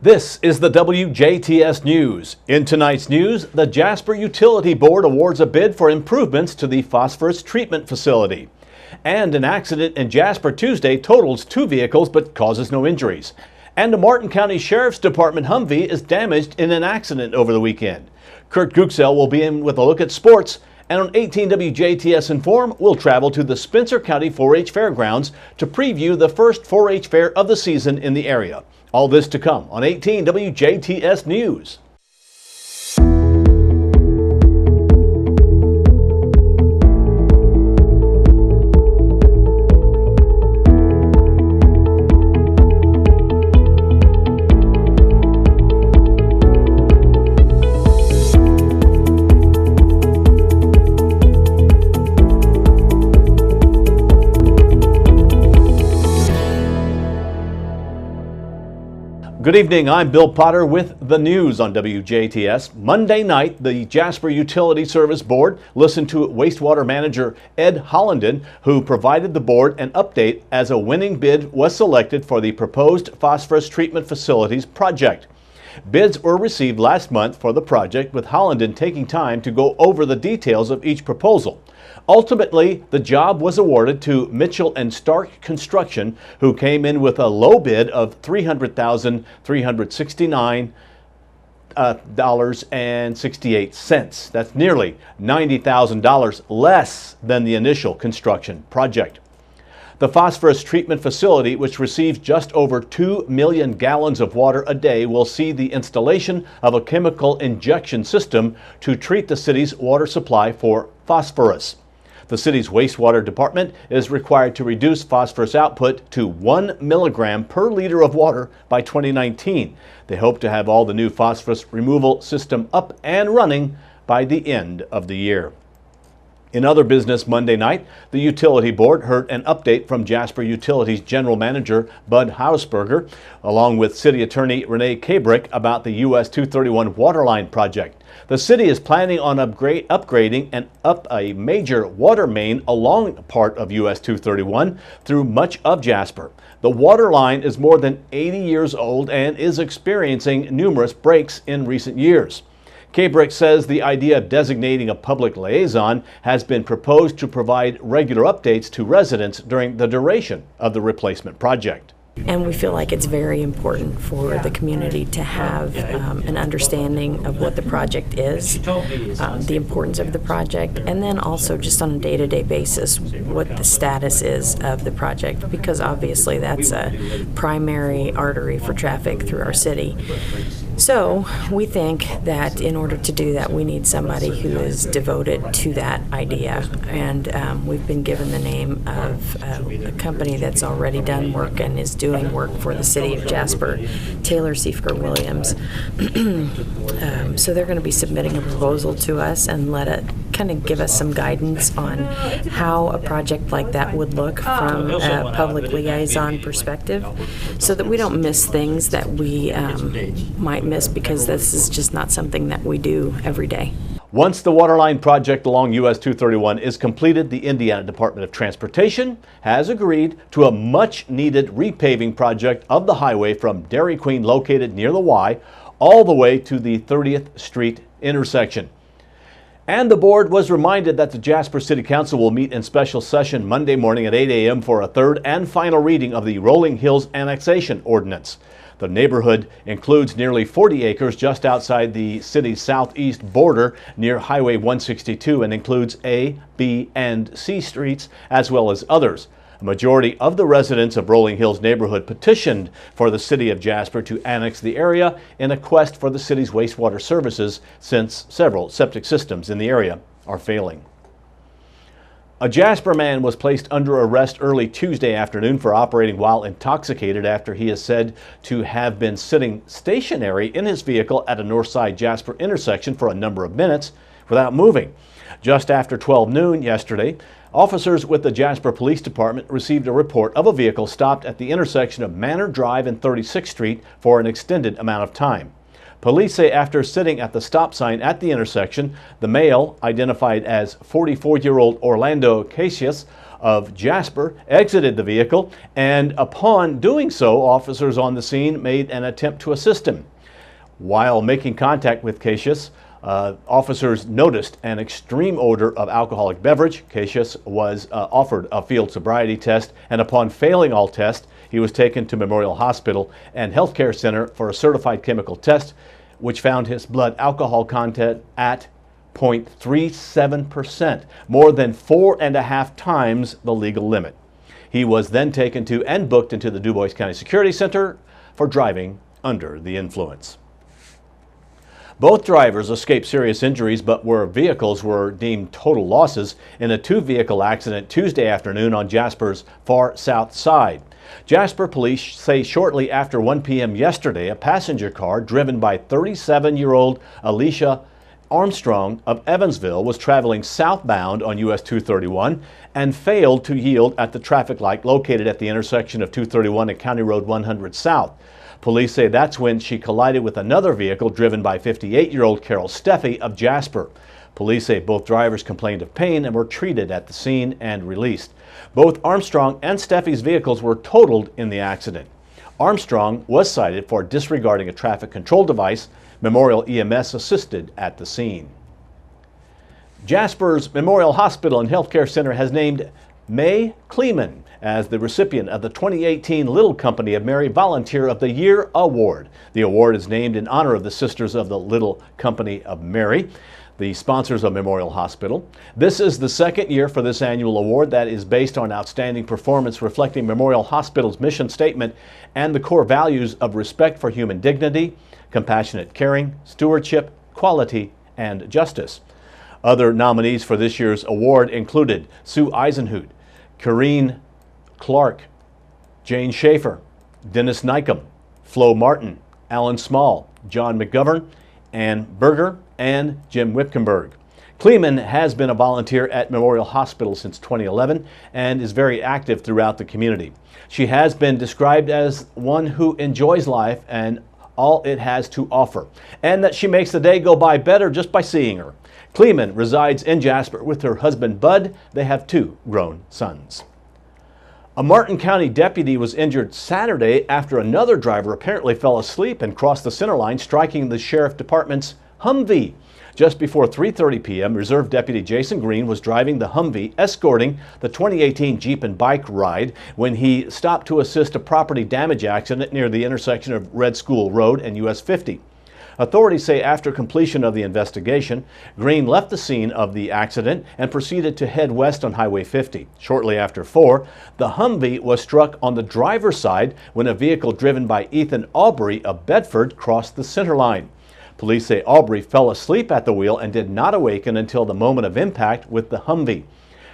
This is the WJTS News. In tonight's news, the Jasper Utility Board awards a bid for improvements to the phosphorus treatment facility. And an accident in Jasper Tuesday totals 2 vehicles but causes no injuries. And the Martin County Sheriff's Department Humvee is damaged in an accident over the weekend. Kurt Guxell will be in with a look at sports. And on 18 WJTS Inform, we'll travel to the Spencer County 4-H Fairgrounds to preview the first 4-H fair of the season in the area. All this to come on 18 WJTS News. Good evening, I'm Bill Potter with the news on WJTS. Monday night, the Jasper Utility Service Board listened to wastewater manager Ed Hollenden, who provided the board an update as a winning bid was selected for the proposed phosphorus treatment facilities project. Bids were received last month for the project, with Hollenden taking time to go over the details of each proposal. Ultimately, the job was awarded to Mitchell and Stark Construction, who came in with a low bid of $300,369.68. That's nearly $90,000 less than the initial construction project. The phosphorus treatment facility, which receives just over 2 million gallons of water a day, will see the installation of a chemical injection system to treat the city's water supply for phosphorus. The city's wastewater department is required to reduce phosphorus output to 1 milligram per liter of water by 2019. They hope to have all the new phosphorus removal system up and running by the end of the year. In other business Monday night, the Utility Board heard an update from Jasper Utilities General Manager Bud Hausberger, along with City Attorney Renee Kabrick, about the US 231 waterline project. The city is planning on upgrading and up a major water main along part of US 231 through much of Jasper. The water line is more than 80 years old and is experiencing numerous breaks in recent years. Kabrick says the idea of designating a public liaison has been proposed to provide regular updates to residents during the duration of the replacement project. And we feel like it's very important for the community to have an understanding of what the project is, the importance of the project, and then also just on a day-to-day basis what the status is of the project, because obviously that's a primary artery for traffic through our city. So we think that in order to do that, we need somebody who is devoted to that idea. And we've been given the name of a company that's already done work and is doing work for the city of Jasper, Taylor Siefker Williams. So they're going to be submitting a proposal to us and let it kind of give us some guidance on how a project like that would look from a public liaison perspective, so that we don't miss things that we might miss, because this is just not something that we do every day. Once the waterline project along US 231 is completed, the Indiana Department of Transportation has agreed to a much-needed repaving project of the highway from Dairy Queen, located near the Y, all the way to the 30th Street intersection. And the board was reminded that the Jasper City Council will meet in special session Monday morning at 8 a.m. for a third and final reading of the Rolling Hills Annexation Ordinance. The neighborhood includes nearly 40 acres just outside the city's southeast border near Highway 162 and includes A, B, and C streets, as well as others. A majority of the residents of Rolling Hills neighborhood petitioned for the city of Jasper to annex the area in a quest for the city's wastewater services, since several septic systems in the area are failing. A Jasper man was placed under arrest early Tuesday afternoon for operating while intoxicated after he is said to have been sitting stationary in his vehicle at a Northside Jasper intersection for a number of minutes without moving. Just after 12 noon yesterday, officers with the Jasper Police Department received a report of a vehicle stopped at the intersection of Manor Drive and 36th Street for an extended amount of time. Police say after sitting at the stop sign at the intersection, the male, identified as 44-year-old Orlando Cassius of Jasper, exited the vehicle, and upon doing so, officers on the scene made an attempt to assist him. While making contact with Cassius, officers noticed an extreme odor of alcoholic beverage. Cassius was offered a field sobriety test, and upon failing all tests, he was taken to Memorial Hospital and Healthcare Center for a certified chemical test, which found his blood alcohol content at 0.37%, more than 4.5 times the legal limit. He was then taken to and booked into the Dubois County Security Center for driving under the influence. Both drivers escaped serious injuries, but their vehicles were deemed total losses in a two-vehicle accident Tuesday afternoon on Jasper's far south side. Jasper police say shortly after 1 p.m. yesterday, a passenger car driven by 37-year-old Alicia Armstrong of Evansville was traveling southbound on US 231 and failed to yield at the traffic light located at the intersection of 231 and County Road 100 South. Police say that's when she collided with another vehicle driven by 58-year-old Carol Steffi of Jasper. Police say both drivers complained of pain and were treated at the scene and released. Both Armstrong and Steffi's vehicles were totaled in the accident. Armstrong was cited for disregarding a traffic control device. Memorial EMS assisted at the scene. Jasper's Memorial Hospital and Healthcare Center has named May Kleeman as the recipient of the 2018 Little Company of Mary Volunteer of the Year Award. The award is named in honor of the Sisters of the Little Company of Mary, the sponsors of Memorial Hospital. This is the second year for this annual award that is based on outstanding performance reflecting Memorial Hospital's mission statement and the core values of respect for human dignity, compassionate caring, stewardship, quality, and justice. Other nominees for this year's award included Sue Eisenhut, Corrine Clark, Jane Schaefer, Dennis Nykum, Flo Martin, Alan Small, John McGovern, Ann Berger, and Jim Whipkenberg. Kleeman has been a volunteer at Memorial Hospital since 2011 and is very active throughout the community. She has been described as one who enjoys life and all it has to offer, and that she makes the day go by better just by seeing her. Kleeman resides in Jasper with her husband Bud. They have 2 grown sons. A Martin County deputy was injured Saturday after another driver apparently fell asleep and crossed the center line, striking the sheriff department's Humvee. Just before 3:30 p.m., Reserve Deputy Jason Green was driving the Humvee, escorting the 2018 Jeep and bike ride when he stopped to assist a property damage accident near the intersection of Red School Road and US 50. Authorities say after completion of the investigation, Green left the scene of the accident and proceeded to head west on Highway 50. Shortly after 4, the Humvee was struck on the driver's side when a vehicle driven by Ethan Aubrey of Bedford crossed the center line. Police say Aubrey fell asleep at the wheel and did not awaken until the moment of impact with the Humvee.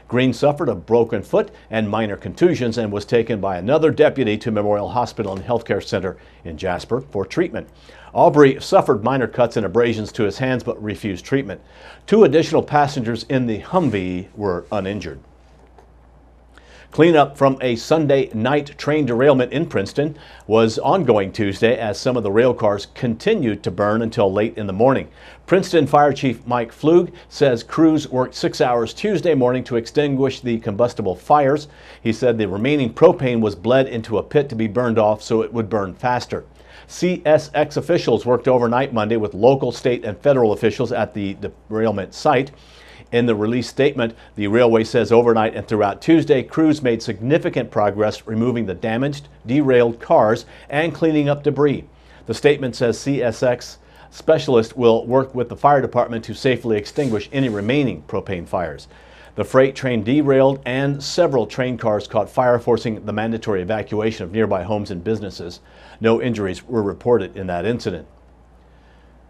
Green suffered a broken foot and minor contusions and was taken by another deputy to Memorial Hospital and Healthcare Center in Jasper for treatment. Aubrey suffered minor cuts and abrasions to his hands but refused treatment. 2 additional passengers in the Humvee were uninjured. Cleanup from a Sunday night train derailment in Princeton was ongoing Tuesday as some of the rail cars continued to burn until late in the morning. Princeton Fire Chief Mike Flug says crews worked 6 hours Tuesday morning to extinguish the combustible fires. He said the remaining propane was bled into a pit to be burned off so it would burn faster. CSX officials worked overnight Monday with local, state, and federal officials at the derailment site. In the release statement, the railway says overnight and throughout Tuesday, crews made significant progress removing the damaged, derailed cars and cleaning up debris. The statement says CSX specialists will work with the fire department to safely extinguish any remaining propane fires. The freight train derailed and several train cars caught fire, forcing the mandatory evacuation of nearby homes and businesses. No injuries were reported in that incident.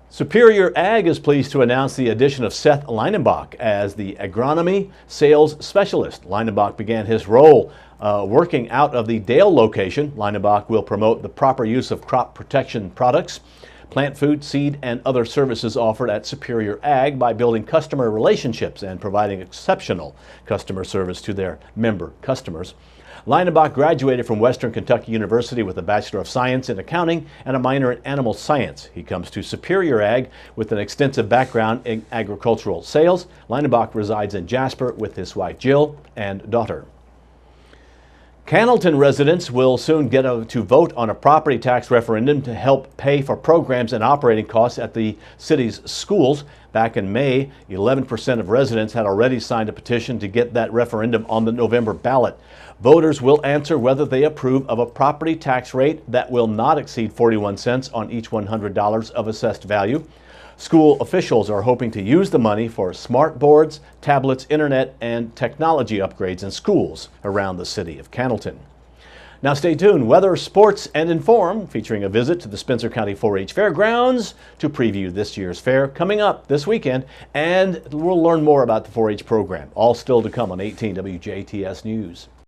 Superior Ag is pleased to announce the addition of Seth Leinenbach as the agronomy sales specialist. Leinenbach began his role working out of the Dale location. Leinenbach will promote the proper use of crop protection products, plant food, seed, and other services offered at Superior Ag by building customer relationships and providing exceptional customer service to their member customers. Leinenbach graduated from Western Kentucky University with a Bachelor of Science in Accounting and a minor in Animal Science. He comes to Superior Ag with an extensive background in agricultural sales. Leinenbach resides in Jasper with his wife Jill and daughter. Cannelton residents will soon get to vote on a property tax referendum to help pay for programs and operating costs at the city's schools. Back in May, 11% of residents had already signed a petition to get that referendum on the November ballot. Voters will answer whether they approve of a property tax rate that will not exceed 41 cents on each $100 of assessed value. School officials are hoping to use the money for smart boards, tablets, internet, and technology upgrades in schools around the city of Cannelton. Now stay tuned. Weather, sports, and inform, featuring a visit to the Spencer County 4-H Fairgrounds to preview this year's fair coming up this weekend. And we'll learn more about the 4-H program. All still to come on 18 WJTS News.